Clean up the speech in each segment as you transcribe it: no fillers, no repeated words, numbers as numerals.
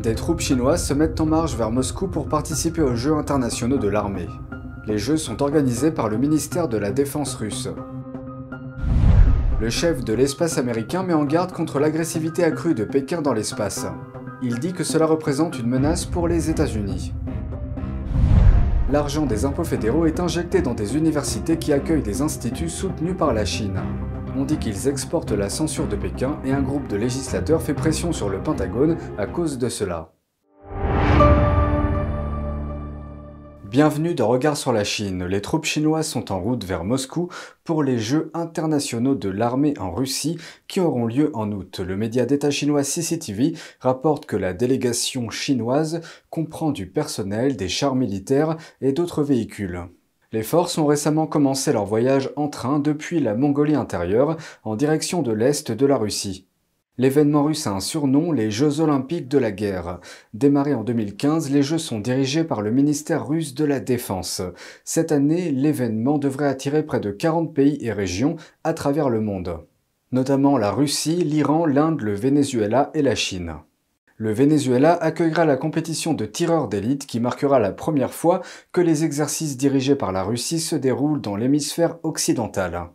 Des troupes chinoises se mettent en marche vers Moscou pour participer aux Jeux internationaux de l'armée. Les Jeux sont organisés par le ministère de la Défense russe. Le chef de l'espace américain met en garde contre l'agressivité accrue de Pékin dans l'espace. Il dit que cela représente une menace pour les États-Unis. L'argent des impôts fédéraux est injecté dans des universités qui accueillent des instituts soutenus par la Chine. On dit qu'ils exportent la censure de Pékin et un groupe de législateurs fait pression sur le Pentagone à cause de cela. Bienvenue dans Regard sur la Chine. Les troupes chinoises sont en route vers Moscou pour les Jeux internationaux de l'armée en Russie qui auront lieu en août. Le média d'État chinois CCTV rapporte que la délégation chinoise comprend du personnel, des chars militaires et d'autres véhicules. Les forces ont récemment commencé leur voyage en train depuis la Mongolie intérieure en direction de l'est de la Russie. L'événement russe a un surnom, les Jeux olympiques de la guerre. Démarrés en 2015, les Jeux sont dirigés par le ministère russe de la Défense. Cette année, l'événement devrait attirer près de 40 pays et régions à travers le monde, notamment la Russie, l'Iran, l'Inde, le Venezuela et la Chine. Le Venezuela accueillera la compétition de tireurs d'élite qui marquera la première fois que les exercices dirigés par la Russie se déroulent dans l'hémisphère occidental.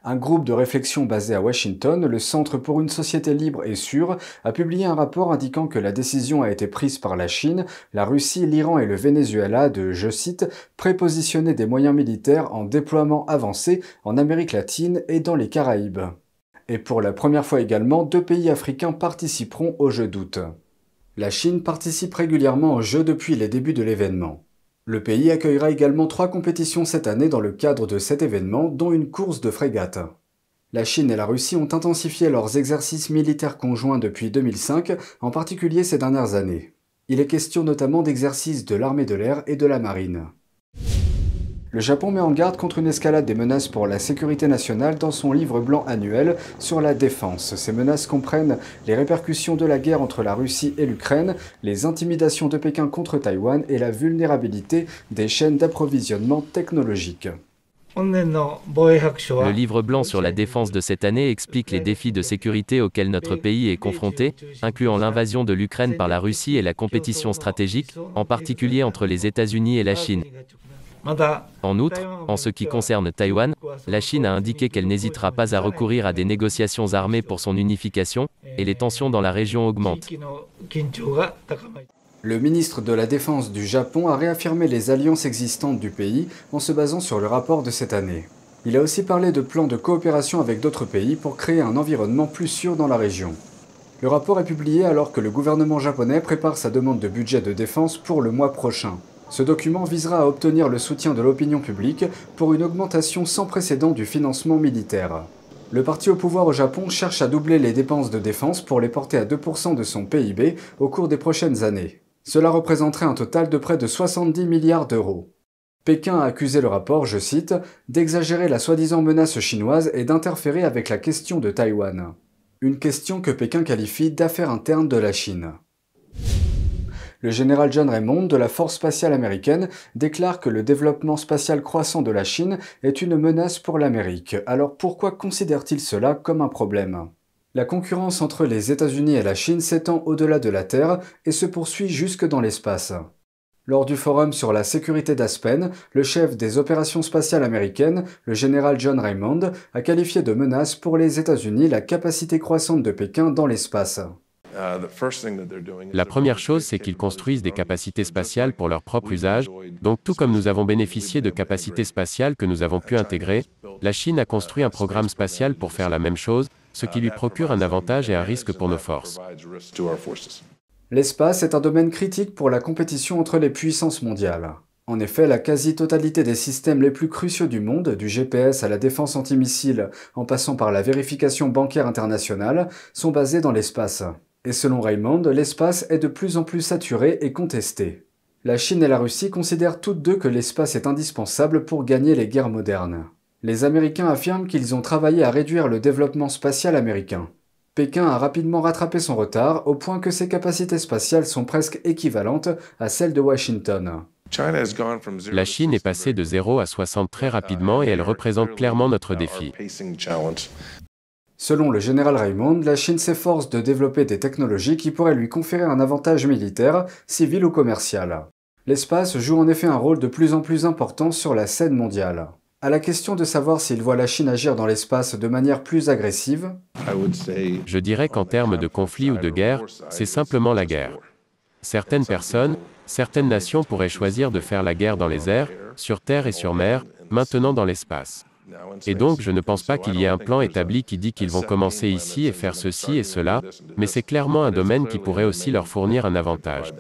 Un groupe de réflexion basé à Washington, le Centre pour une société libre et sûre, a publié un rapport indiquant que la décision a été prise par la Chine, la Russie, l'Iran et le Venezuela de, je cite, « prépositionner des moyens militaires en déploiement avancé en Amérique latine et dans les Caraïbes ». Et pour la première fois également, 2 pays africains participeront aux Jeux d'août. La Chine participe régulièrement aux Jeux depuis les débuts de l'événement. Le pays accueillera également 3 compétitions cette année dans le cadre de cet événement, dont une course de frégate. La Chine et la Russie ont intensifié leurs exercices militaires conjoints depuis 2005, en particulier ces dernières années. Il est question notamment d'exercices de l'armée de l'air et de la marine. Le Japon met en garde contre une escalade des menaces pour la sécurité nationale dans son livre blanc annuel sur la défense. Ces menaces comprennent les répercussions de la guerre entre la Russie et l'Ukraine, les intimidations de Pékin contre Taïwan et la vulnérabilité des chaînes d'approvisionnement technologique. Le livre blanc sur la défense de cette année explique les défis de sécurité auxquels notre pays est confronté, incluant l'invasion de l'Ukraine par la Russie et la compétition stratégique, en particulier entre les États-Unis et la Chine. En outre, en ce qui concerne Taïwan, la Chine a indiqué qu'elle n'hésitera pas à recourir à des négociations armées pour son unification, et les tensions dans la région augmentent. Le ministre de la Défense du Japon a réaffirmé les alliances existantes du pays en se basant sur le rapport de cette année. Il a aussi parlé de plans de coopération avec d'autres pays pour créer un environnement plus sûr dans la région. Le rapport est publié alors que le gouvernement japonais prépare sa demande de budget de défense pour le mois prochain. Ce document visera à obtenir le soutien de l'opinion publique pour une augmentation sans précédent du financement militaire. Le parti au pouvoir au Japon cherche à doubler les dépenses de défense pour les porter à 2% de son PIB au cours des prochaines années. Cela représenterait un total de près de 70 milliards d'euros. Pékin a accusé le rapport, je cite, « d'exagérer la soi-disant menace chinoise et d'interférer avec la question de Taïwan ». Une question que Pékin qualifie d'affaire interne de la Chine. Le général John Raymond de la Force spatiale américaine déclare que le développement spatial croissant de la Chine est une menace pour l'Amérique. Alors pourquoi considère-t-il cela comme un problème ? La concurrence entre les États-Unis et la Chine s'étend au-delà de la Terre et se poursuit jusque dans l'espace. Lors du forum sur la sécurité d'Aspen, le chef des opérations spatiales américaines, le général John Raymond, a qualifié de menace pour les États-Unis la capacité croissante de Pékin dans l'espace. La première chose, c'est qu'ils construisent des capacités spatiales pour leur propre usage, donc tout comme nous avons bénéficié de capacités spatiales que nous avons pu intégrer, la Chine a construit un programme spatial pour faire la même chose, ce qui lui procure un avantage et un risque pour nos forces. L'espace est un domaine critique pour la compétition entre les puissances mondiales. En effet, la quasi-totalité des systèmes les plus cruciaux du monde, du GPS à la défense antimissile en passant par la vérification bancaire internationale, sont basés dans l'espace. Et selon Raymond, l'espace est de plus en plus saturé et contesté. La Chine et la Russie considèrent toutes deux que l'espace est indispensable pour gagner les guerres modernes. Les Américains affirment qu'ils ont travaillé à réduire le développement spatial américain. Pékin a rapidement rattrapé son retard au point que ses capacités spatiales sont presque équivalentes à celles de Washington. La Chine est passée de 0 à 60 très rapidement et elle représente clairement notre défi. Selon le général Raymond, la Chine s'efforce de développer des technologies qui pourraient lui conférer un avantage militaire, civil ou commercial. L'espace joue en effet un rôle de plus en plus important sur la scène mondiale. À la question de savoir s'il voit la Chine agir dans l'espace de manière plus agressive, Je dirais qu'en termes de conflit ou de guerre, c'est simplement la guerre. Certaines personnes, certaines nations pourraient choisir de faire la guerre dans les airs, sur terre et sur mer, maintenant dans l'espace. Et donc je ne pense pas qu'il y ait un plan établi qui dit qu'ils vont commencer ici et faire ceci et cela, mais c'est clairement un domaine qui pourrait aussi leur fournir un avantage.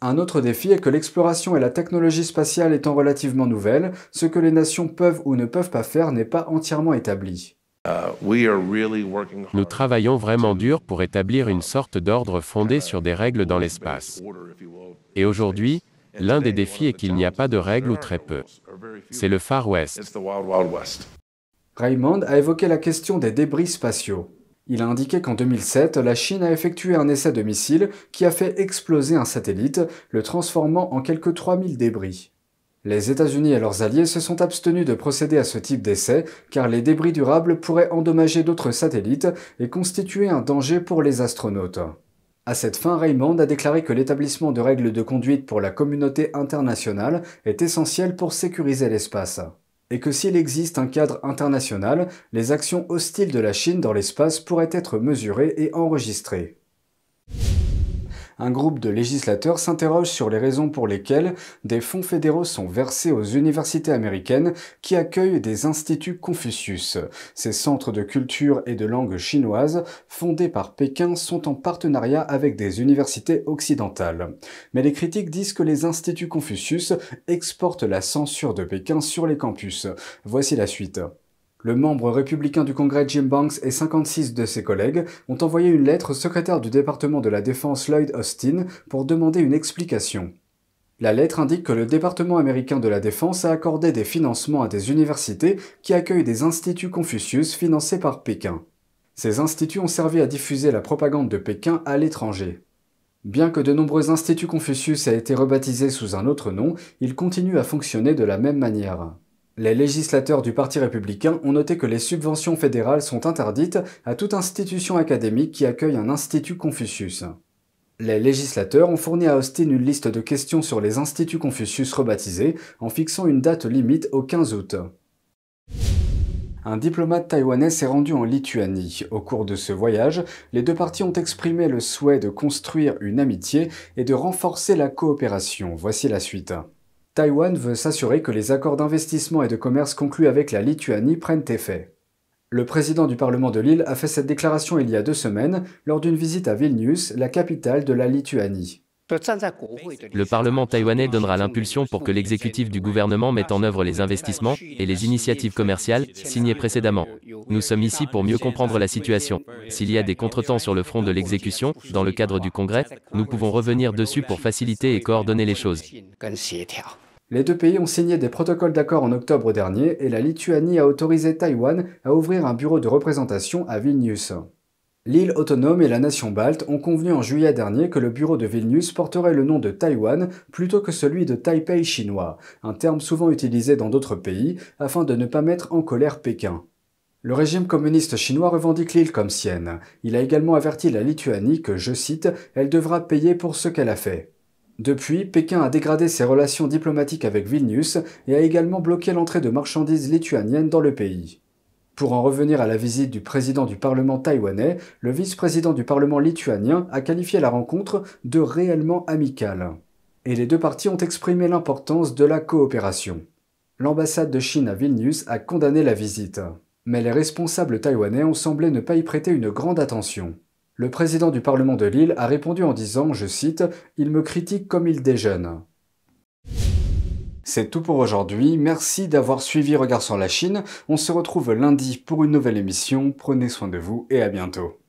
un autre défi est que l'exploration et la technologie spatiale étant relativement nouvelles, ce que les nations peuvent ou ne peuvent pas faire n'est pas entièrement établi. Nous travaillons vraiment dur pour établir une sorte d'ordre fondé sur des règles dans l'espace. Et aujourd'hui, l'un des défis est qu'il n'y a pas de règles ou très peu. C'est le Far West. Raymond a évoqué la question des débris spatiaux. Il a indiqué qu'en 2007, la Chine a effectué un essai de missile qui a fait exploser un satellite, le transformant en quelques 3000 débris. Les États-Unis et leurs alliés se sont abstenus de procéder à ce type d'essai car les débris durables pourraient endommager d'autres satellites et constituer un danger pour les astronautes. À cette fin, Raymond a déclaré que l'établissement de règles de conduite pour la communauté internationale est essentiel pour sécuriser l'espace. Et que s'il existe un cadre international, les actions hostiles de la Chine dans l'espace pourraient être mesurées et enregistrées. Un groupe de législateurs s'interroge sur les raisons pour lesquelles des fonds fédéraux sont versés aux universités américaines qui accueillent des instituts Confucius. Ces centres de culture et de langue chinoise, fondés par Pékin, sont en partenariat avec des universités occidentales. Mais les critiques disent que les instituts Confucius exportent la censure de Pékin sur les campus. Voici la suite. Le membre républicain du Congrès Jim Banks et 56 de ses collègues ont envoyé une lettre au secrétaire du département de la Défense Lloyd Austin pour demander une explication. La lettre indique que le département américain de la Défense a accordé des financements à des universités qui accueillent des instituts Confucius financés par Pékin. Ces instituts ont servi à diffuser la propagande de Pékin à l'étranger. Bien que de nombreux instituts Confucius aient été rebaptisés sous un autre nom, ils continuent à fonctionner de la même manière. Les législateurs du Parti républicain ont noté que les subventions fédérales sont interdites à toute institution académique qui accueille un institut Confucius. Les législateurs ont fourni à Austin une liste de questions sur les instituts Confucius rebaptisés en fixant une date limite au 15 août. Un diplomate taïwanais s'est rendu en Lituanie. Au cours de ce voyage, les deux parties ont exprimé le souhait de construire une amitié et de renforcer la coopération. Voici la suite. Taïwan veut s'assurer que les accords d'investissement et de commerce conclus avec la Lituanie prennent effet. Le président du Parlement de l'île a fait cette déclaration il y a 2 semaines lors d'une visite à Vilnius, la capitale de la Lituanie. Le Parlement taïwanais donnera l'impulsion pour que l'exécutif du gouvernement mette en œuvre les investissements et les initiatives commerciales signées précédemment. Nous sommes ici pour mieux comprendre la situation. S'il y a des contretemps sur le front de l'exécution, dans le cadre du Congrès, nous pouvons revenir dessus pour faciliter et coordonner les choses. Les deux pays ont signé des protocoles d'accord en octobre dernier et la Lituanie a autorisé Taïwan à ouvrir un bureau de représentation à Vilnius. L'île autonome et la nation balte ont convenu en juillet dernier que le bureau de Vilnius porterait le nom de Taïwan plutôt que celui de Taipei chinois, un terme souvent utilisé dans d'autres pays afin de ne pas mettre en colère Pékin. Le régime communiste chinois revendique l'île comme sienne. Il a également averti la Lituanie que, je cite, « elle devra payer pour ce qu'elle a fait ». Depuis, Pékin a dégradé ses relations diplomatiques avec Vilnius et a également bloqué l'entrée de marchandises lituaniennes dans le pays. Pour en revenir à la visite du président du Parlement taïwanais, le vice-président du Parlement lituanien a qualifié la rencontre de réellement amicale. Et les deux parties ont exprimé l'importance de la coopération. L'ambassade de Chine à Vilnius a condamné la visite. Mais les responsables taïwanais ont semblé ne pas y prêter une grande attention. Le président du Parlement de l'île a répondu en disant, je cite, « Il me critique comme il déjeune ». C'est tout pour aujourd'hui, merci d'avoir suivi Regard sur la Chine, on se retrouve lundi pour une nouvelle émission, prenez soin de vous et à bientôt.